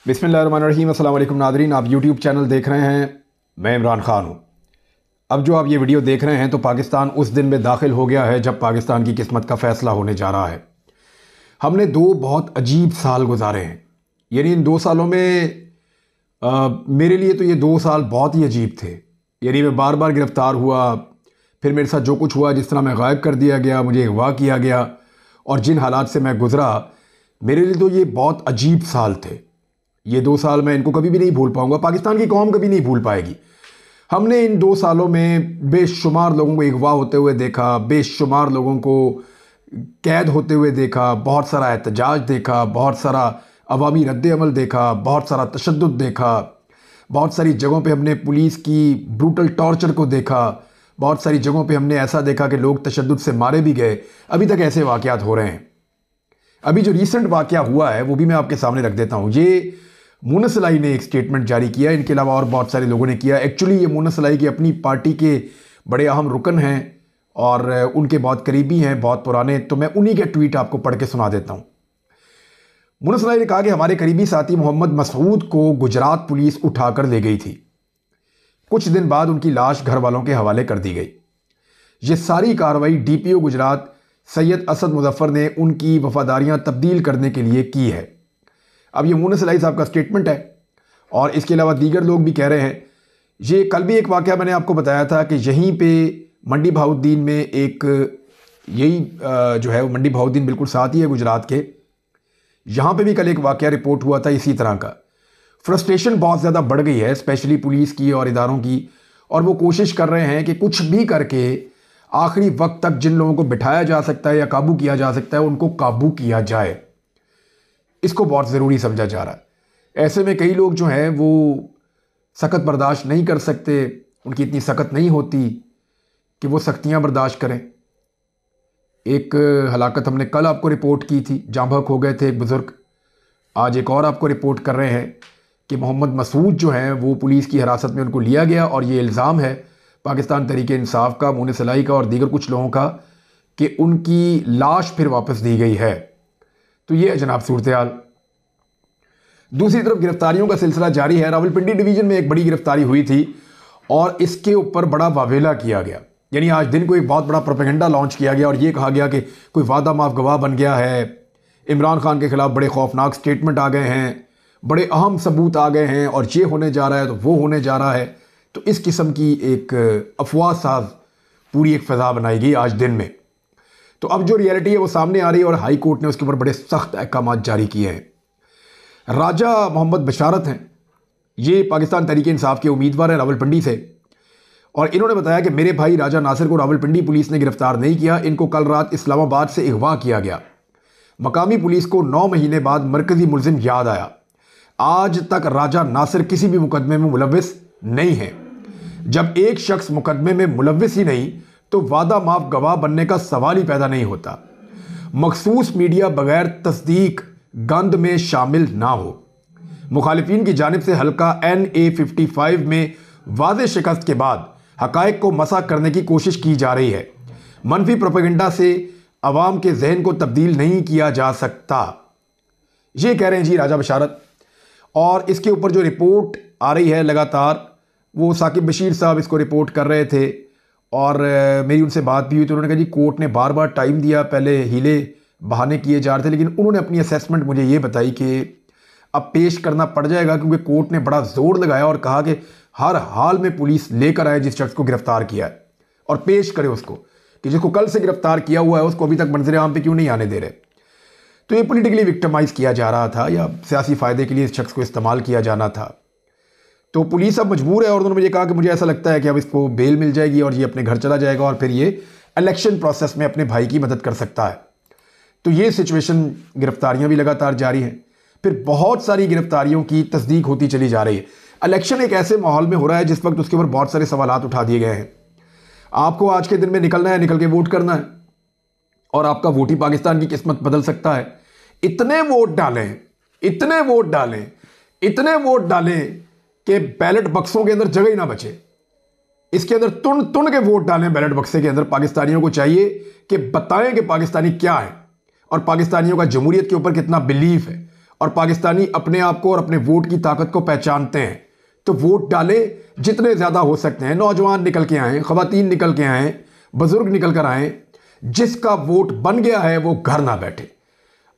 बिस्मिल्लाहिर्रहमानिर्रहीम। अस्सलाम वालेकुम नादरीन, आप यूट्यूब चैनल देख रहे हैं। मैं इमरान ख़ान हूँ। अब जो आप ये वीडियो देख रहे हैं तो पाकिस्तान उस दिन में दाखिल हो गया है जब पाकिस्तान की किस्मत का फ़ैसला होने जा रहा है। हमने दो बहुत अजीब साल गुजारे हैं। यानी इन 2 सालों में मेरे लिए तो ये 2 साल बहुत ही अजीब थे। यानी मैं बार बार गिरफ़्तार हुआ, फिर मेरे साथ जो कुछ हुआ, जिस तरह मैं गायब कर दिया गया, मुझे अगवा किया गया और जिन हालात से मैं गुज़रा, मेरे लिए तो ये बहुत अजीब साल थे। ये 2 साल मैं इनको कभी भी नहीं भूल पाऊंगा, पाकिस्तान की कौम कभी नहीं भूल पाएगी। हमने इन 2 सालों में बेशुमार लोगों को अगवा होते हुए देखा, बेशुमार लोगों को कैद होते हुए देखा, बहुत सारा एहतजाज देखा, बहुत सारा अवामी रद्द-ए-अमल देखा, बहुत सारा तशद्दुद देखा, बहुत सारी जगहों पे हमने पुलिस की ब्रूटल टॉर्चर को देखा, बहुत सारी जगहों पे हमने ऐसा देखा कि लोग तशद्दुद से मारे भी गए। अभी तक ऐसे वाक़यात हो रहे हैं। अभी जो रीसेंट वाक़या हुआ है वो भी मैं आपके सामने रख देता हूँ। ये मुनस इलाही ने एक स्टेटमेंट जारी किया, इनके अलावा और बहुत सारे लोगों ने किया। एक्चुअली ये मुनस इलाही की अपनी पार्टी के बड़े अहम रुकन हैं और उनके बहुत करीबी हैं, बहुत पुराने। तो मैं उन्हीं के ट्वीट आपको पढ़ के सुना देता हूँ। मुनस इलाही ने कहा कि हमारे करीबी साथी मोहम्मद मसूद को गुजरात पुलिस उठाकर ले गई थी। कुछ दिन बाद उनकी लाश घर वालों के हवाले कर दी गई। ये सारी कार्रवाई डीपीओ गुजरात सैयद असद मुजफ्फर ने उनकी वफादारियां तब्दील करने के लिए की है। अब ये मुनस इलाही साहब का स्टेटमेंट है और इसके अलावा दीगर लोग भी कह रहे हैं। ये कल भी एक वाक़या मैंने आपको बताया था कि यहीं पे मंडी बहाउद्दीन में एक यही जो है मंडी बहाउद्दीन बिल्कुल साथ ही है गुजरात के। यहाँ पे भी कल एक वाक़या रिपोर्ट हुआ था इसी तरह का। फ्रस्ट्रेशन बहुत ज़्यादा बढ़ गई है, स्पेशली पुलिस की और इदारों की, और वो कोशिश कर रहे हैं कि कुछ भी करके आखिरी वक्त तक जिन लोगों को बिठाया जा सकता है या काबू किया जा सकता है उनको काबू किया जाए। इसको बहुत ज़रूरी समझा जा रहा है। ऐसे में कई लोग जो हैं वो सख्त बर्दाश्त नहीं कर सकते, उनकी इतनी सख्त नहीं होती कि वो सख्तियाँ बर्दाश्त करें। एक हलाकत हमने कल आपको रिपोर्ट की थी, जाँ बहक हो गए थे एक बुज़ुर्ग। आज एक और आपको रिपोर्ट कर रहे हैं कि मोहम्मद मसूद जो हैं वो पुलिस की हिरासत में उनको लिया गया और ये इल्ज़ाम है पाकिस्तान तहरीक इंसाफ का, मुनस इलाही का और दीगर कुछ लोगों का कि उनकी लाश फिर वापस दी गई है। तो ये है जनाब सूरत हाल। दूसरी तरफ गिरफ्तारियों का सिलसिला जारी है। रावलपिंडी डिवीज़न में एक बड़ी गिरफ्तारी हुई थी और इसके ऊपर बड़ा वावेला किया गया। यानी आज दिन को एक बहुत बड़ा प्रोपेगेंडा लॉन्च किया गया और ये कहा गया कि कोई वादा माफ गवाह बन गया है, इमरान खान के खिलाफ बड़े खौफनाक स्टेटमेंट आ गए हैं, बड़े अहम सबूत आ गए हैं और ये होने जा रहा है तो वो होने जा रहा है। तो इस किस्म की एक अफवाह साज पूरी एक फ़ज़ा बनाई गई आज दिन में। तो अब जो रियलिटी है वो सामने आ रही है और हाई कोर्ट ने उसके ऊपर बड़े सख्त अहकाम जारी किए हैं। राजा मोहम्मद बशारत हैं, ये पाकिस्तान तहरीक इंसाफ के उम्मीदवार हैं रावलपिंडी से, और इन्होंने बताया कि मेरे भाई राजा नासिर को रावलपिंडी पुलिस ने गिरफ्तार नहीं किया, इनको कल रात इस्लामाबाद से अगवा किया गया। मकामी पुलिस को 9 महीने बाद मरकज़ी मुलजिम याद आया। आज तक राजा नासिर किसी भी मुकदमे में मुलव्विस नहीं है। जब एक शख्स मुकदमे में मुलव्विस ही नहीं तो वादा माफ गवाह बनने का सवाल ही पैदा नहीं होता। मखसूस मीडिया बगैर तस्दीक गंद में शामिल ना हो। मुखालिफिन की जानिब से हल्का NA-55 में वाज़े शिकस्त के बाद हकायक को मसा करने की कोशिश की जा रही है। मनफी प्रोपेगेंडा से अवाम के जहन को तब्दील नहीं किया जा सकता, ये कह रहे हैं जी राजा बशारत। और इसके ऊपर जो रिपोर्ट आ रही है लगातार, वो साकिब बशीर साहब इसको रिपोर्ट कर रहे थे और मेरी उनसे बात भी हुई तो उन्होंने कहा जी कोर्ट ने बार बार टाइम दिया, पहले हीले बहाने किए जा रहे थे, लेकिन उन्होंने अपनी असेसमेंट मुझे ये बताई कि अब पेश करना पड़ जाएगा क्योंकि कोर्ट ने बड़ा जोर लगाया और कहा कि हर हाल में पुलिस लेकर आए जिस शख्स को गिरफ्तार किया है और पेश करे उसको, कि जिसको कल से गिरफ्तार किया हुआ है उसको अभी तक मंजर आम पे क्यों नहीं आने दे रहे। तो ये पॉलिटिकली विक्टिमाइज किया जा रहा था या सियासी फ़ायदे के लिए इस शख्स को इस्तेमाल किया जाना था। तो पुलिस अब मजबूर है और उन्होंने मुझे कहा कि मुझे ऐसा लगता है कि अब इसको बेल मिल जाएगी और ये अपने घर चला जाएगा और फिर ये इलेक्शन प्रोसेस में अपने भाई की मदद कर सकता है। तो ये सिचुएशन, गिरफ्तारियां भी लगातार जारी हैं, फिर बहुत सारी गिरफ्तारियों की तस्दीक होती चली जा रही है। इलेक्शन एक ऐसे माहौल में हो रहा है जिस वक्त उसके ऊपर बहुत सारे सवालात उठा दिए गए हैं। आपको आज के दिन में निकलना है, निकल के वोट करना है और आपका वोट ही पाकिस्तान की किस्मत बदल सकता है। इतने वोट डालें, इतने वोट डालें, इतने वोट डालें कि बैलेट बक्सों के अंदर जगह ही ना बचे। इसके अंदर तुन तुन के वोट डालें बैलेट बक्से के अंदर। पाकिस्तानियों को चाहिए कि बताएं कि पाकिस्तानी क्या है और पाकिस्तानियों का जमहूरियत के ऊपर कितना बिलीफ है और पाकिस्तानी अपने आप को और अपने वोट की ताकत को पहचानते हैं तो वोट डालें, जितने ज़्यादा हो सकते हैं। नौजवान निकल के आएँ, ख़वातीन निकल के आएँ, बुज़ुर्ग निकल कर आएँ। जिसका वोट बन गया है वो घर ना बैठे।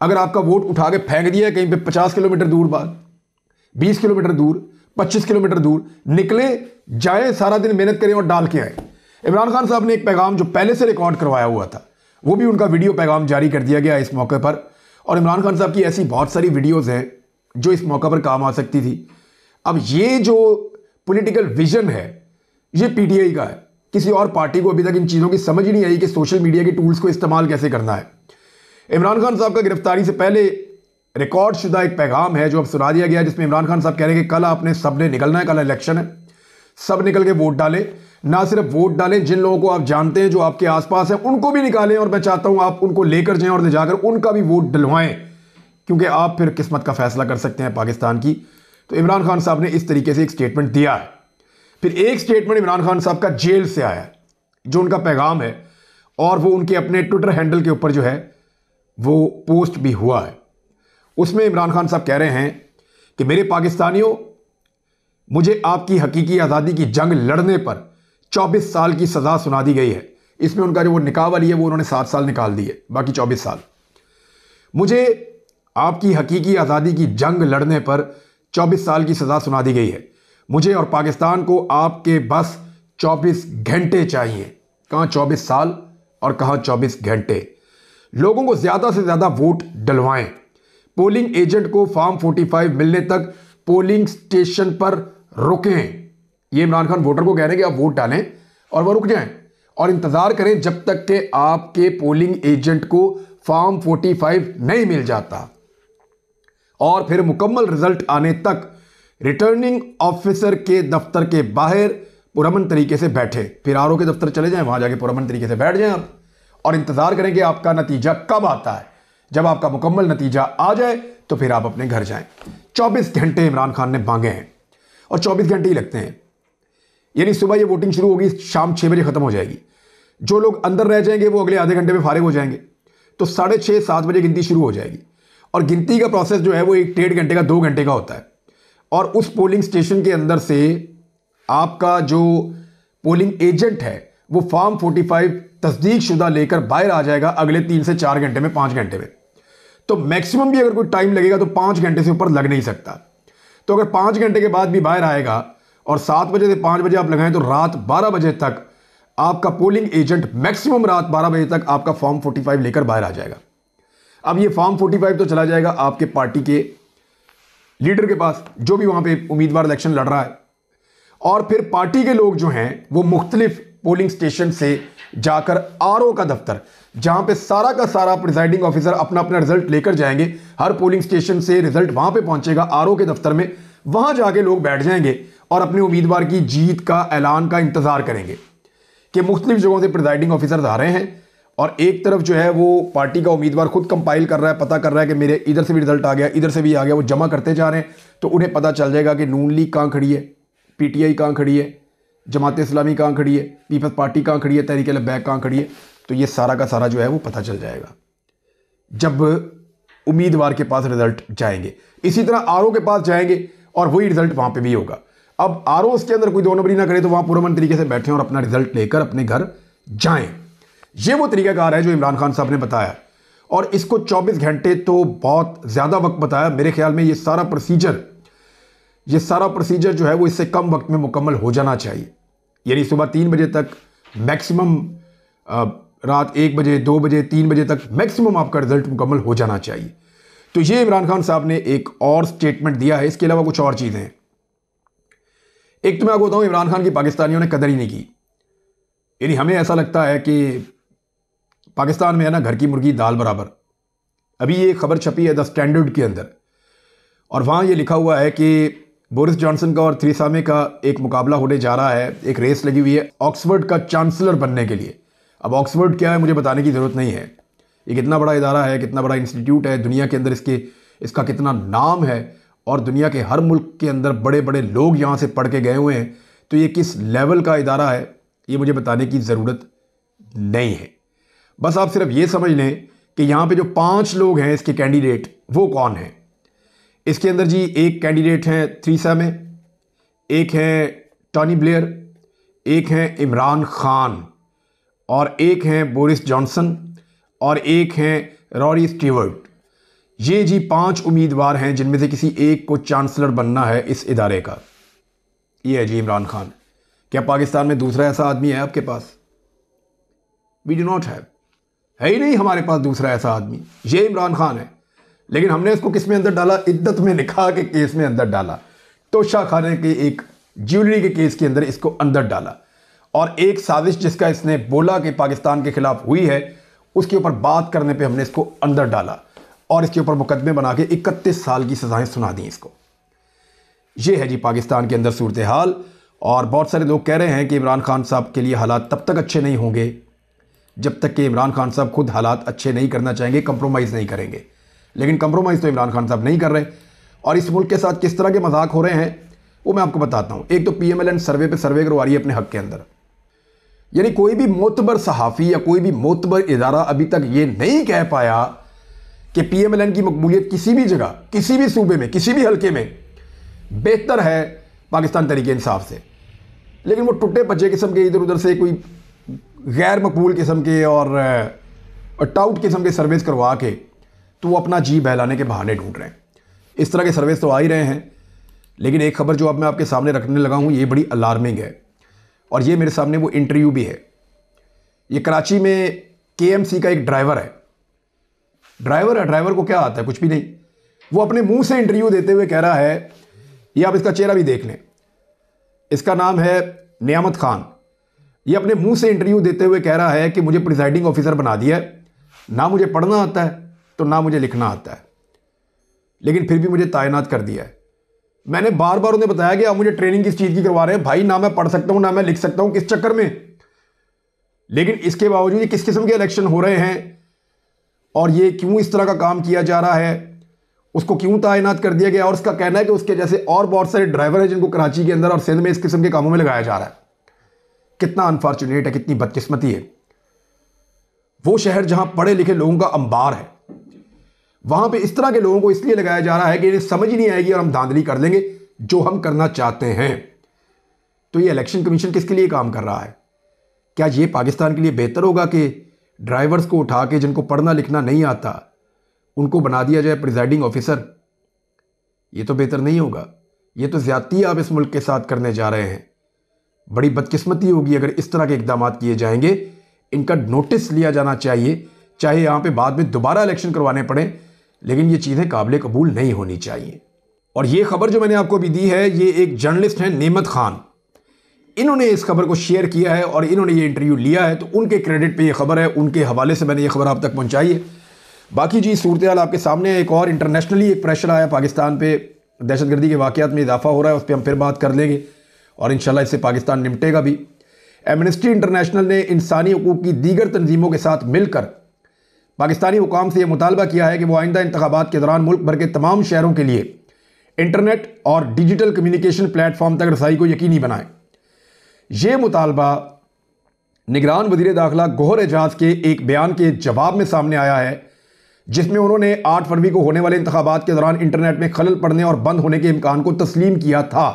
अगर आपका वोट उठा के फेंक दिया कहीं पे 50 किलोमीटर दूर, बाद 20 किलोमीटर दूर, 25 किलोमीटर दूर, निकले जाए, सारा दिन मेहनत करें और डाल के आए। इमरान खान साहब ने एक पैगाम जो पहले से रिकॉर्ड करवाया हुआ था वो भी उनका वीडियो पैगाम जारी कर दिया गया इस मौके पर। और इमरान खान साहब की ऐसी बहुत सारी वीडियोज़ हैं जो इस मौके पर काम आ सकती थी। अब ये जो पॉलिटिकल विजन है ये पीटीआई का है। किसी और पार्टी को अभी तक इन चीज़ों की समझ ही नहीं आई कि सोशल मीडिया के टूल्स को इस्तेमाल कैसे करना है। इमरान खान साहब का गिरफ्तारी से पहले रिकॉर्ड शुदा एक पैगाम है जो अब सुना दिया गया, जिसमें इमरान खान साहब कह रहे हैं कि कल आपने सब ने निकलना है, कल इलेक्शन है, सब निकल के वोट डालें। ना सिर्फ वोट डालें, जिन लोगों को आप जानते हैं जो आपके आसपास हैं उनको भी निकालें, और मैं चाहता हूं आप उनको लेकर जाएं और ले जाकर उनका भी वोट डलवाएं, क्योंकि आप फिर किस्मत का फैसला कर सकते हैं पाकिस्तान की। तो इमरान खान साहब ने इस तरीके से एक स्टेटमेंट दिया है। फिर एक स्टेटमेंट इमरान खान साहब का जेल से आया है जो उनका पैगाम है, और वो उनके अपने ट्विटर हैंडल के ऊपर जो है वो पोस्ट भी हुआ है। उसमें इमरान खान साहब कह रहे हैं कि मेरे पाकिस्तानियों, मुझे आपकी हकीकी आज़ादी की जंग लड़ने पर 24 साल की सज़ा सुना दी गई है। इसमें उनका जो वो निकाह वाली है वो उन्होंने 7 साल निकाल दी है, बाकी 24 साल। मुझे आपकी हकीकी आज़ादी की जंग लड़ने पर 24 साल की सज़ा सुना दी गई है। मुझे और पाकिस्तान को आपके बस 24 घंटे चाहिए। कहाँ 24 साल और कहाँ 24 घंटे। लोगों को ज़्यादा से ज़्यादा वोट डलवाएं। पोलिंग एजेंट को फॉर्म 45 मिलने तक पोलिंग स्टेशन पर रुकें। ये इमरान खान वोटर को कह रहे हैं कि आप वोट डालें और वह रुक जाएं और इंतज़ार करें जब तक कि आपके पोलिंग एजेंट को फॉर्म 45 नहीं मिल जाता, और फिर मुकम्मल रिजल्ट आने तक रिटर्निंग ऑफिसर के दफ्तर के बाहर पुरअमन तरीके से बैठे। फिर आरओ के दफ्तर चले जाएं, वहां जाके पुरअमन तरीके से बैठ जाएं आप, और इंतज़ार करें कि आपका नतीजा कब आता है। जब आपका मुकम्मल नतीजा आ जाए तो फिर आप अपने घर जाएं। 24 घंटे इमरान खान ने मांगे हैं, और 24 घंटे ही लगते हैं। यानी सुबह ये वोटिंग शुरू होगी, शाम 6 बजे खत्म हो जाएगी। जो लोग अंदर रह जाएंगे वो अगले आधे घंटे में फारिग हो जाएंगे, तो 6:30 7 बजे गिनती शुरू हो जाएगी। और गिनती का प्रोसेस जो है वो 1 1.5 घंटे का 2 घंटे का होता है। और उस पोलिंग स्टेशन के अंदर से आपका जो पोलिंग एजेंट है वो फॉर्म 45 तस्दीक शुदा लेकर बाहर आ जाएगा अगले 3 से 4 घंटे में, 5 घंटे में। तो मैक्सिमम भी अगर कोई टाइम लगेगा तो 5 घंटे से ऊपर लग नहीं सकता। तो अगर 5 घंटे के बाद भी बाहर आएगा और 7 बजे से 5 बजे आप लगाएं तो रात 12 बजे तक आपका पोलिंग एजेंट, मैक्सिमम रात 12 बजे तक आपका फॉर्म 45 लेकर बाहर आ जाएगा। अब ये फॉर्म 45 तो चला जाएगा आपके पार्टी के लीडर के पास, जो भी वहां पे उम्मीदवार इलेक्शन लड़ रहा है, और फिर पार्टी के लोग जो हैं वो मुख्तलिफ पोलिंग स्टेशन से जाकर आरओ का दफ्तर, जहां पे सारा का सारा प्रिजाइडिंग ऑफिसर अपना अपना रिजल्ट लेकर जाएंगे। हर पोलिंग स्टेशन से रिजल्ट वहां पे पहुंचेगा आरओ के दफ्तर में, वहां जाके लोग बैठ जाएंगे और अपने उम्मीदवार की जीत का ऐलान का इंतजार करेंगे कि मुख्तलिफ जगहों से प्रिजाइडिंग ऑफिसर आ रहे हैं, और एक तरफ जो है वो पार्टी का उम्मीदवार खुद कंपाइल कर रहा है, पता कर रहा है कि मेरे इधर से भी रिजल्ट आ गया, इधर से भी आ गया। वो जमा करते जा रहे हैं, तो उन्हें पता चल जाएगा कि नून लीग कहाँ खड़ी है, पीटीआई कहाँ खड़ी है, जमात इस्लामी कहाँ खड़ी है, पीपल्स पार्टी कहाँ खड़ी है, तहरीक लब्बैक कहाँ खड़ी है। तो ये सारा का सारा जो है वो पता चल जाएगा जब उम्मीदवार के पास रिजल्ट जाएंगे। इसी तरह आरओ के पास जाएंगे और वही रिजल्ट वहां पे भी होगा। अब आरओ उसके अंदर कोई दो नंबरी ना करे तो वहां पुरअमन तरीके से बैठे और अपना रिजल्ट लेकर अपने घर जाएं। ये वो तरीकाकार है जो इमरान खान साहब ने बताया, और इसको 24 घंटे तो बहुत ज़्यादा वक्त बताया। मेरे ख्याल में ये सारा प्रोसीजर जो है वो इससे कम वक्त में मुकम्मल हो जाना चाहिए। यानी सुबह 3 बजे तक मैक्सिमम, रात 1 बजे 2 बजे 3 बजे तक मैक्सिमम आपका रिजल्ट मुकम्मल हो जाना चाहिए। तो ये इमरान खान साहब ने एक और स्टेटमेंट दिया है। इसके अलावा कुछ और चीज़ें हैं। एक तो मैं आपको बताऊं, इमरान खान की पाकिस्तानियों ने कदर ही नहीं की। यानी हमें ऐसा लगता है कि पाकिस्तान में है ना, घर की मुर्गी दाल बराबर। अभी ये खबर छपी है द स्टैंडर्ड के अंदर, और वहाँ ये लिखा हुआ है कि बोरिस जॉनसन का और थेरेसा मे का एक मुकाबला होने जा रहा है। एक रेस लगी हुई है ऑक्सफोर्ड का चांसलर बनने के लिए। अब ऑक्सफोर्ड क्या है मुझे बताने की ज़रूरत नहीं है। ये कितना बड़ा इदारा है, कितना बड़ा इंस्टीट्यूट है, दुनिया के अंदर इसका कितना नाम है, और दुनिया के हर मुल्क के अंदर बड़े बड़े लोग यहाँ से पढ़ के गए हुए हैं। तो ये किस लेवल का इदारा है ये मुझे बताने की ज़रूरत नहीं है। बस आप सिर्फ ये समझ लें कि यहाँ पे जो 5 लोग हैं इसके कैंडिडेट, वो कौन हैं। इसके अंदर जी एक कैंडिडेट हैं थ्रीसा में, एक है टॉनी ब्लेयर, एक है इमरान खान, और एक हैं बोरिस जॉनसन, और एक हैं रॉरी स्टीवर्ट। ये जी 5 उम्मीदवार हैं जिनमें से किसी एक को चांसलर बनना है इस इदारे का। ये है जी इमरान खान। क्या पाकिस्तान में दूसरा ऐसा आदमी है आपके पास? वी डू नॉट हैव, है ही नहीं हमारे पास दूसरा ऐसा आदमी। ये इमरान खान है, लेकिन हमने इसको किस में अंदर डाला? इद्दत में निकाह के केस में अंदर डाला। तोशा खाने के एक ज्वेलरी के केस के अंदर इसको अंदर डाला, और एक साजिश जिसका इसने बोला कि पाकिस्तान के खिलाफ हुई है, उसके ऊपर बात करने पे हमने इसको अंदर डाला और इसके ऊपर मुकदमे बना के 31 साल की सजाएं सुना दी इसको। ये है जी पाकिस्तान के अंदर सूरत हाल। और बहुत सारे लोग कह रहे हैं कि इमरान खान साहब के लिए हालात तब तक अच्छे नहीं होंगे जब तक कि इमरान खान साहब खुद हालात अच्छे नहीं करना चाहेंगे, कंप्रोमाइज़ नहीं करेंगे। लेकिन कंप्रोमाइज़ तो इमरान खान साहब नहीं कर रहे, और इस मुल्क के साथ किस तरह के मजाक हो रहे हैं वो मैं आपको बताता हूँ। एक तो PMLN सर्वे पे सर्वे करवा रही है अपने हक के अंदर, यानी कोई भी मोतबर सहाफ़ी या कोई भी मोतबर इदारा अभी तक ये नहीं कह पाया कि PMLN की मकबूलियत किसी भी जगह, किसी भी सूबे में, किसी भी हल्के में बेहतर है पाकिस्तान तरीके इंसाफ से। लेकिन वो टुटे पचे किस्म के इधर उधर से कोई गैर मकबूल किस्म के और टाउट किस्म के सर्वेस करवा के तो वो अपना जी बहलाने के बहाने ढूंढ रहे हैं। इस तरह के सर्वेस तो आ ही रहे हैं, लेकिन एक खबर जो अब मैं आपके सामने रखने लगा हूँ ये बड़ी अलार्मिंग है, और ये मेरे सामने वो इंटरव्यू भी है। ये कराची में KMC का एक ड्राइवर है। ड्राइवर को क्या आता है? कुछ भी नहीं। वो अपने मुंह से इंटरव्यू देते हुए कह रहा है, ये आप इसका चेहरा भी देख लें, इसका नाम है नियामत खान। ये अपने मुंह से इंटरव्यू देते हुए कह रहा है कि मुझे प्रिजाइडिंग ऑफिसर बना दिया है, ना मुझे पढ़ना आता है तो ना मुझे लिखना आता है, लेकिन फिर भी मुझे तैनात कर दिया है। मैंने बार बार उन्हें बताया कि आप मुझे ट्रेनिंग किस चीज़ की करवा रहे हैं भाई, ना मैं पढ़ सकता हूं ना मैं लिख सकता हूं, किस चक्कर में? लेकिन इसके बावजूद ये किस किस्म के इलेक्शन हो रहे हैं और ये क्यों इस तरह का काम किया जा रहा है, उसको क्यों तैनात कर दिया गया? और उसका कहना है कि उसके जैसे और बहुत सारे ड्राइवर हैं जिनको कराची के अंदर और सिंध में इस किस्म के कामों में लगाया जा रहा है। कितना अनफॉर्चुनेट है, कितनी बदकिस्मती है। वो शहर जहां पढ़े लिखे लोगों का अंबार है, वहां पे इस तरह के लोगों को इसलिए लगाया जा रहा है कि इन्हें समझ ही नहीं आएगी और हम धांधली कर लेंगे जो हम करना चाहते हैं। तो ये इलेक्शन कमीशन किसके लिए काम कर रहा है? क्या ये पाकिस्तान के लिए बेहतर होगा कि ड्राइवर्स को उठा के जिनको पढ़ना लिखना नहीं आता उनको बना दिया जाए प्रिजाइडिंग ऑफिसर? ये तो बेहतर नहीं होगा। ये तो ज्यादती आप इस मुल्क के साथ करने जा रहे हैं। बड़ी बदकिस्मती होगी अगर इस तरह के इकदाम किए जाएंगे। इनका नोटिस लिया जाना चाहिए, चाहे यहाँ पे बाद में दोबारा इलेक्शन करवाने पड़े, लेकिन ये चीज़ें काबिल कबूल नहीं होनी चाहिए। और ये खबर जो मैंने आपको अभी दी है, ये एक जर्नलिस्ट हैं नेमत खान, इन्होंने इस खबर को शेयर किया है और इन्होंने ये इंटरव्यू लिया है, तो उनके क्रेडिट पे ये खबर है, उनके हवाले से मैंने ये खबर आप तक पहुंचाई है। बाकी जी सूरत हाल आपके सामने। एक और इंटरनेशनली एक प्रेशर आया पाकिस्तान पे, दहशतगर्दी के वाक़यात में इजाफा हो रहा है, उस पर हम फिर बात कर लेंगे और इंशाल्लाह इससे पाकिस्तान निपटेगा भी। एमनेस्टी इंटरनेशनल ने इंसानी हकूक़ की दीगर तंजीमों के साथ मिलकर पाकिस्तानी हुकाम से यह मुतालबा किया है कि वो आइंदा इंतखाबात के दौरान मुल्क भर के तमाम शहरों के लिए इंटरनेट और डिजिटल कम्युनिकेशन प्लेटफॉर्म तक रसाई को यकीनी बनाएं। यह मुतालबा निगरान वज़ीर दाखिला गौहर एजाज के एक बयान के जवाब में सामने आया है, जिसमें उन्होंने 8 फरवरी को होने वाले इंतखाबात के दौरान इंटरनेट में खलल पड़ने और बंद होने के इम्कान को तस्लीम किया था।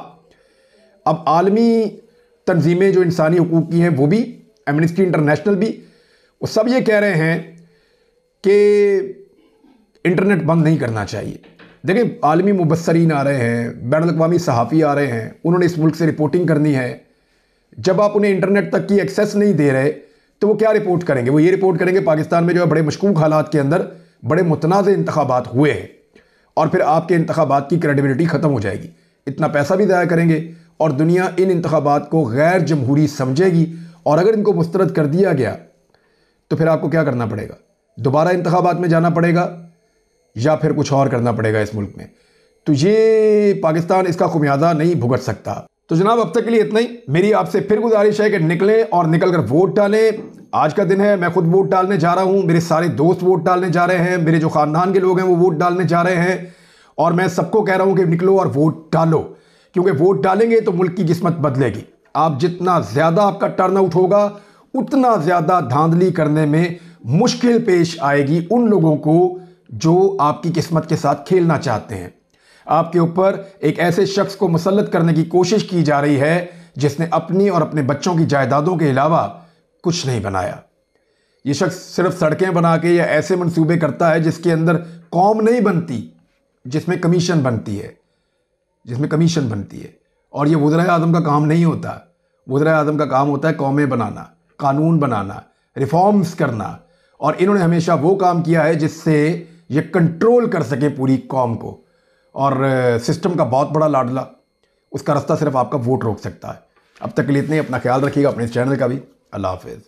अब आलमी तंजीमें जो इंसानी हकूक़ की हैं वो भी, एमनेस्टी इंटरनेशनल भी, वो सब ये कह रहे हैं कि इंटरनेट बंद नहीं करना चाहिए। देखें, आलमी मुबस्सरीन आ रहे हैं, बैनुल अक़वामी सहाफ़ी आ रहे हैं, उन्होंने इस मुल्क से रिपोर्टिंग करनी है। जब आप उन्हें इंटरनेट तक की एक्सेस नहीं दे रहे तो वो क्या रिपोर्ट करेंगे? वो ये रिपोर्ट करेंगे पाकिस्तान में जो है बड़े मशकूक हालात के अंदर बड़े मुतनाज़ इंतखाबात हुए हैं, और फिर आपके इंतखाबात की क्रेडिबिलिटी ख़त्म हो जाएगी। इतना पैसा भी ज़ाया करेंगे और दुनिया इन इंतखाबात को गैर जमहूरी समझेगी, और अगर इनको मुस्तरद कर दिया गया तो फिर आपको क्या करना पड़ेगा? दोबारा इंतखाबात में जाना पड़ेगा या फिर कुछ और करना पड़ेगा इस मुल्क में। तो ये पाकिस्तान इसका खुमियाजा नहीं भुगत सकता। तो जनाब अब तक के लिए इतना ही। मेरी आपसे फिर गुजारिश है कि निकलें और निकलकर वोट डालें। आज का दिन है, मैं खुद वोट डालने जा रहा हूं, मेरे सारे दोस्त वोट डालने जा रहे हैं, मेरे जो खानदान के लोग हैं वो वोट डालने जा रहे हैं, और मैं सबको कह रहा हूं कि निकलो और वोट डालो, क्योंकि वोट डालेंगे तो मुल्क की किस्मत बदलेगी। आप जितना ज्यादा आपका टर्नआउट होगा उतना ज्यादा धांधली करने में मुश्किल पेश आएगी उन लोगों को जो आपकी किस्मत के साथ खेलना चाहते हैं। आपके ऊपर एक ऐसे शख्स को मुसल्लत करने की कोशिश की जा रही है जिसने अपनी और अपने बच्चों की जायदादों के अलावा कुछ नहीं बनाया। ये शख्स सिर्फ सड़कें बना के या ऐसे मंसूबे करता है जिसके अंदर कौम नहीं बनती, जिसमें कमीशन बनती है, और ये वज़ीर आज़म का काम नहीं होता। वज़ीर आज़म का काम होता है कौमें बनाना, कानून बनाना, रिफॉर्म्स करना, और इन्होंने हमेशा वो काम किया है जिससे ये कंट्रोल कर सके पूरी कौम को। और सिस्टम का बहुत बड़ा लाडला, उसका रास्ता सिर्फ आपका वोट रोक सकता है। अब तक के लिए इतने, अपना ख्याल रखिएगा, अपने इस चैनल का भी। अल्लाह हाफ़िज़।